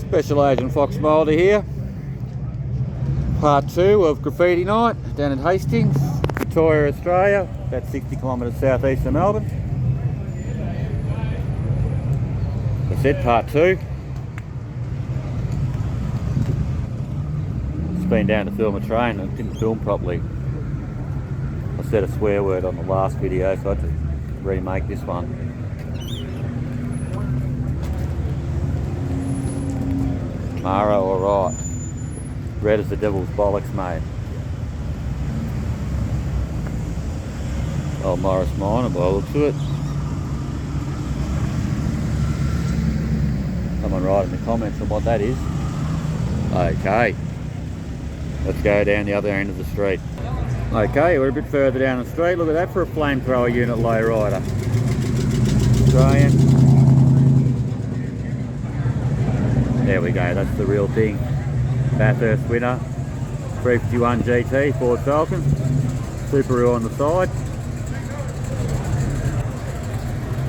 Special Agent Fox Mulder here. Part 2 of Graffiti Night down in Hastings, Victoria, Australia, about 60 kilometres southeast of Melbourne. I said part 2. Just been down to film a train and didn't film properly. I said a swear word on the last video, so I had to remake this one. Mara, alright. Red as the devil's bollocks, mate. Old Morris Minor by the looks of it. Someone write in the comments on what that is. Okay. Let's go down the other end of the street. Okay, we're a bit further down the street. Look at that for a flamethrower unit lowrider. Australian. There we go, that's the real thing. Bathurst winner, 351 GT, Ford Falcon, Subaru on the side.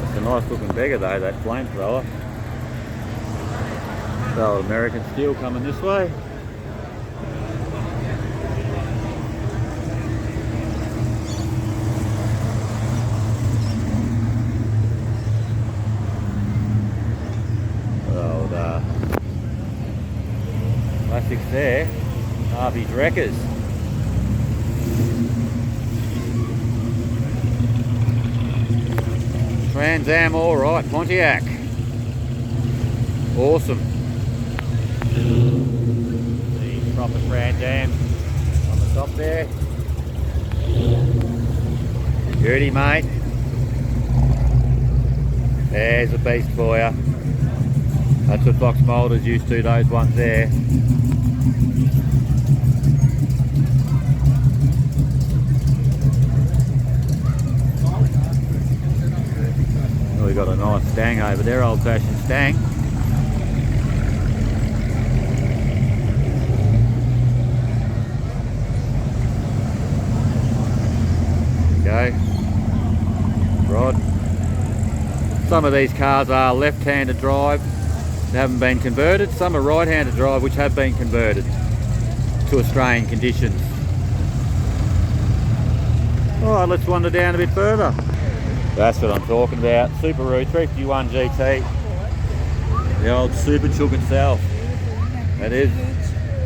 It's a nice looking beggar though, that flamethrower. Special American Steel coming this way. Classics there, Harvey's Wreckers. Trans Am, alright, Pontiac. Awesome. The proper Trans Am on the top there. Beauty, mate. There's a beast for you. That's what Fox Mulder's used to, those ones there. Oh, we got a nice stang over there, old fashioned stang. There we go. Rod. Some of these cars are left-handed drive. They haven't been converted. Some are right-handed drive which have been converted to Australian conditions. Alright, let's wander down a bit further. That's what I'm talking about. Subaru 351 GT. The old Super Chook itself. It is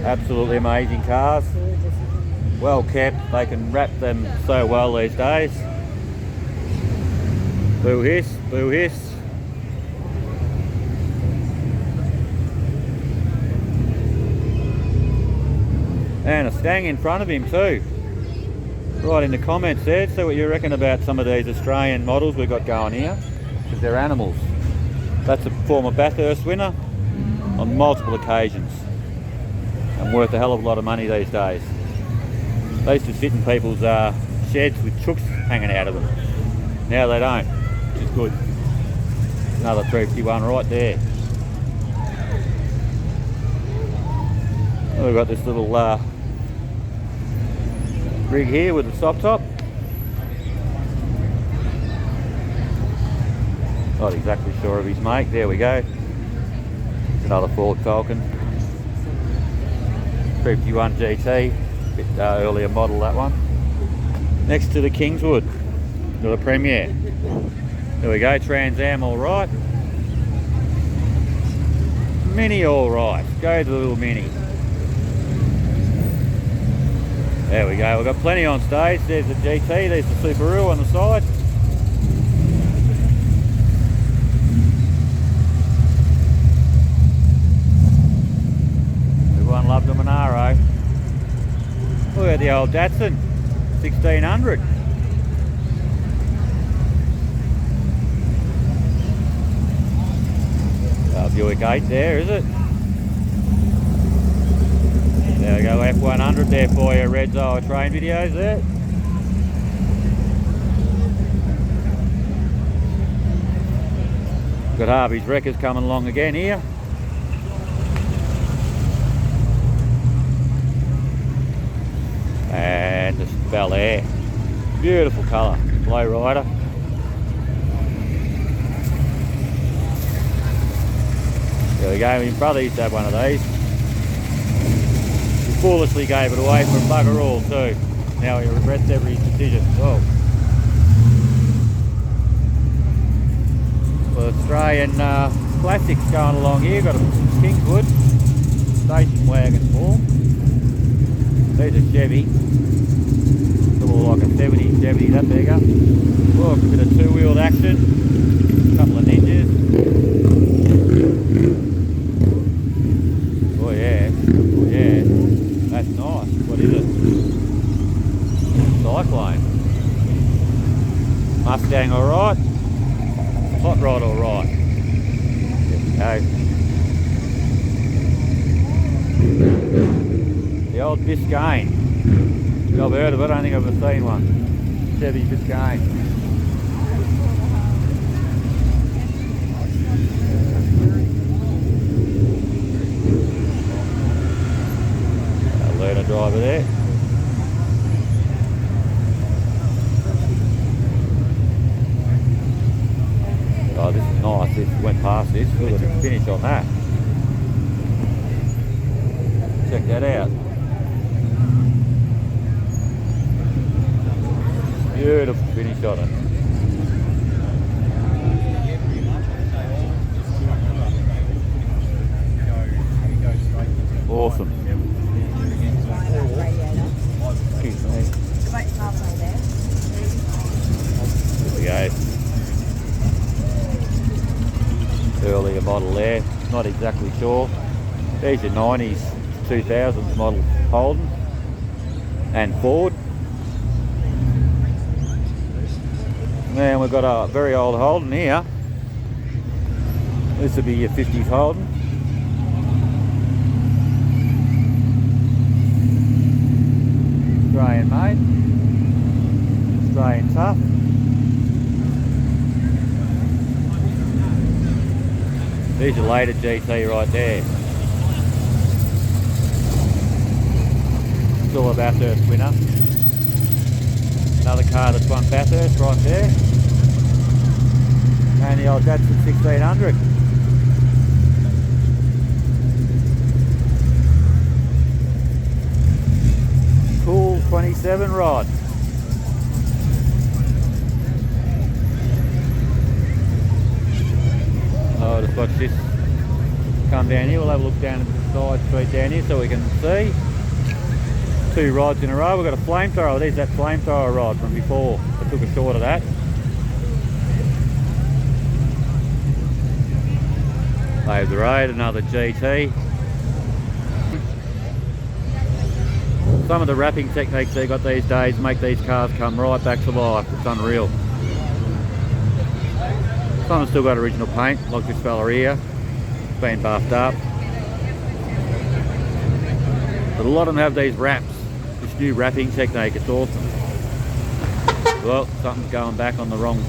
absolutely amazing cars. Well kept. They can wrap them so well these days. Boo hiss, boo hiss. And a stang in front of him too. Right in the comments there, see what you reckon about some of these Australian models we've got going here, because they're animals. That's a former Bathurst winner on multiple occasions and worth a hell of a lot of money these days. They used to sit in people's sheds with chooks hanging out of them. Now they don't, which is good. Another 351 right there. We've got this little rig here with the stop top. Not exactly sure of his make. There we go. It's another Ford Falcon. 351 GT. Bit earlier model, that one. Next to the Kingswood. To the Premier. There we go. Trans Am alright. Mini alright. Go to the little Mini. There we go, we've got plenty on stage. There's the GT, there's the Subaru on the side. Everyone loves a Monaro. Look at the old Datsun 1600. Buick 8 there, is it? There we go, F100 there for you, Red's old train videos there. Got Harvey's Wreckers coming along again here. And the Bel Air. Beautiful colour, low rider. There we go, my brother used to have one of these. He foolishly gave it away for a bugger all too. Now he regrets every decision. Whoa. Well, Australian classics going along here. Got a Kingswood station wagon form. These are Chevy. More like a 70 Chevy, that bigger. Look, a bit of two-wheeled action. A couple of ninjas. Oh yeah, oh yeah. That's nice. What is it? Cyclone. Mustang alright. Hot rod alright. There we go. The old Biscayne. I've heard of it, I don't think I've ever seen one. Chevy Biscayne. Learner driver there. Oh, this is nice. This went past this. Look at the finish on that. Check that out. Beautiful finish on it. Awesome. Excuse me. There we go. Earlier model there. Not exactly sure. These are 90s, 2000s model Holden and Ford. And we've got a very old Holden here. This would be your 50s Holden. Australian made. Australian tough. These are later GT right there. Still a Bathurst winner. Another car that's won Bathurst right there. And the old Datsun 1600. Cool 27 rod. Oh, just watch this come down here. We'll have a look down at the side street down here so we can see. Two rods in a row. We've got a flamethrower. There's that flamethrower rod from before. I took a shot of that. Laser 8, another GT. Some of the wrapping techniques they got these days make these cars come right back to life. It's unreal. Some have still got original paint, like this fella here. It's been buffed up. But a lot of them have these wraps. This new wrapping technique, it's awesome. Well, something's going back on the wrong,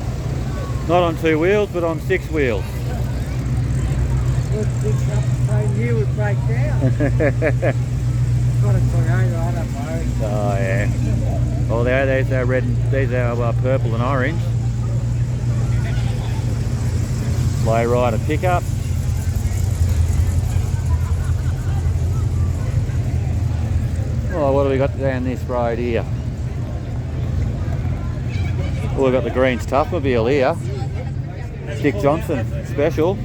not on two wheels, but on six wheels. Here would break down. Oh yeah. Oh, there's our red and these are purple and orange. Low rider pickup. Oh, what do we got down this road here? Oh, we've got the Greens Toughmobile here. Dick Johnson special.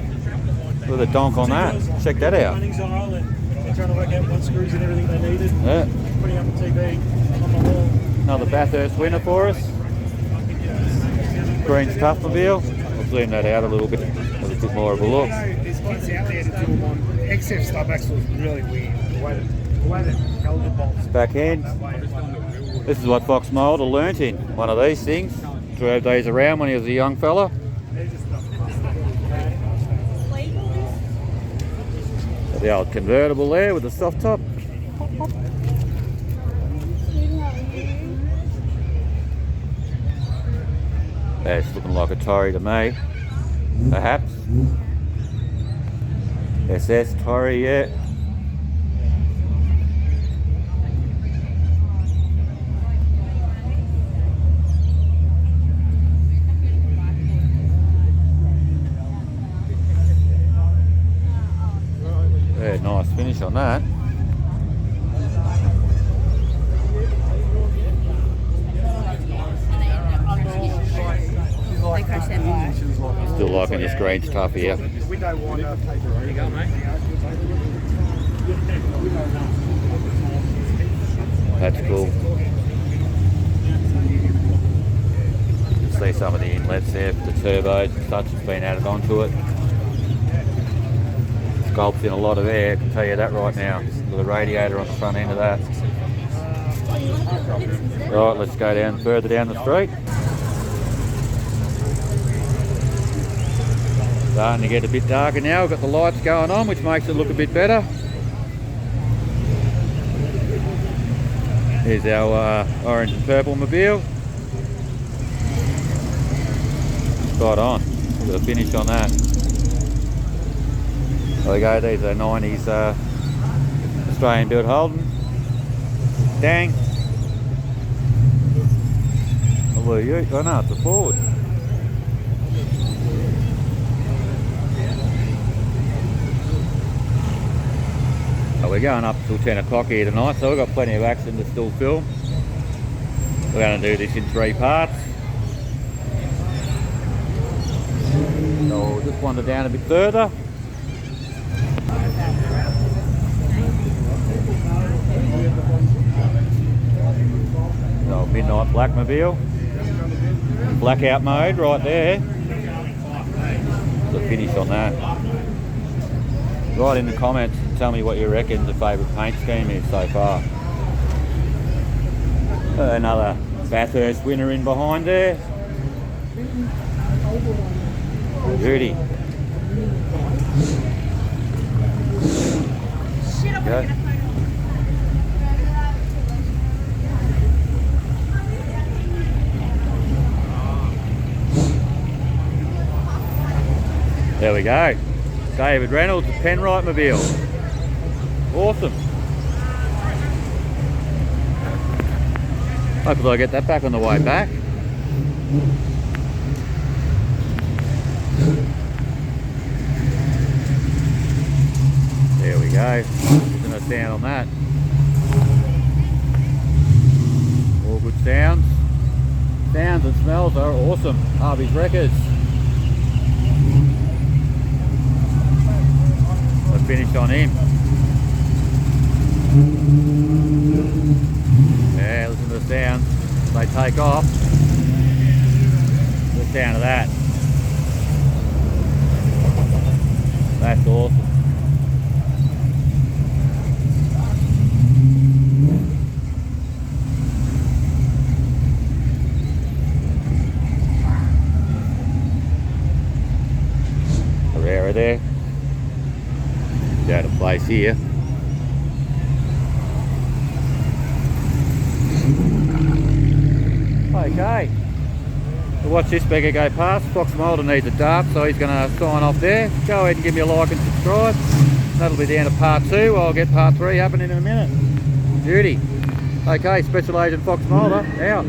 With a donk on that. Check that out. They're trying to work out what screws and everything they needed. Yeah. Putting up a TV on the wall. Another Bathurst winner for us. Greens Toughmobile. I'll zoom that out a little bit. Have a bit more of a look. There's kids out there to do them on XF Starbucks was really weird. The way that held the bolts. Back end. This is what Fox Mulder learnt in one of these things. Drove these around when he was a young fella. The old convertible there with the soft top. That's looking like a Tory to me, perhaps. SS Tory, yeah. Yeah, nice finish on that. They crashed their bike. Still liking this green stuff here. We don't want to take There you go, mate. That's cool. See some of the inlets there for the turbos and such that's been added onto it. Sculpts in a lot of air, I can tell you that right now, with a radiator on the front end of that. Right, let's go down further down the street. Starting to get a bit darker now, we've got the lights going on, which makes it look a bit better. Here's our orange and purple mobile. Spot on. Look at the finish on that. There we go, these are 90s Australian built Holden. Dang. Oh, well, you, oh no, it's a Ford. Oh, we're going up till 10 o'clock here tonight, so we've got plenty of action to still film. We're going to do this in 3 parts. So we'll just wander down a bit further. The midnight Blackmobile. Blackout mode right there. The finish on that. Write in the comments and tell me what you reckon the favourite paint scheme is so far. Another Bathurst winner in behind there. Beauty. Okay. There we go. David Reynolds, the Penrite Mobile. Awesome. Hopefully I get that back on the way back. There we go. Listen to the sound on that. All good sounds. Sounds and smells are awesome. Harvey's Records. The finish on him. Yeah, listen to the sound. They take off. The sound of that. That's awesome. Carrera there. Out of place here. Okay. We'll watch this beggar go past. Fox Mulder needs a dart, so he's going to sign off there. Go ahead and give me a like and subscribe. That'll be the end of part 2. I'll get part 3 happening in a minute. Beauty. Okay, Special Agent Fox Mulder out.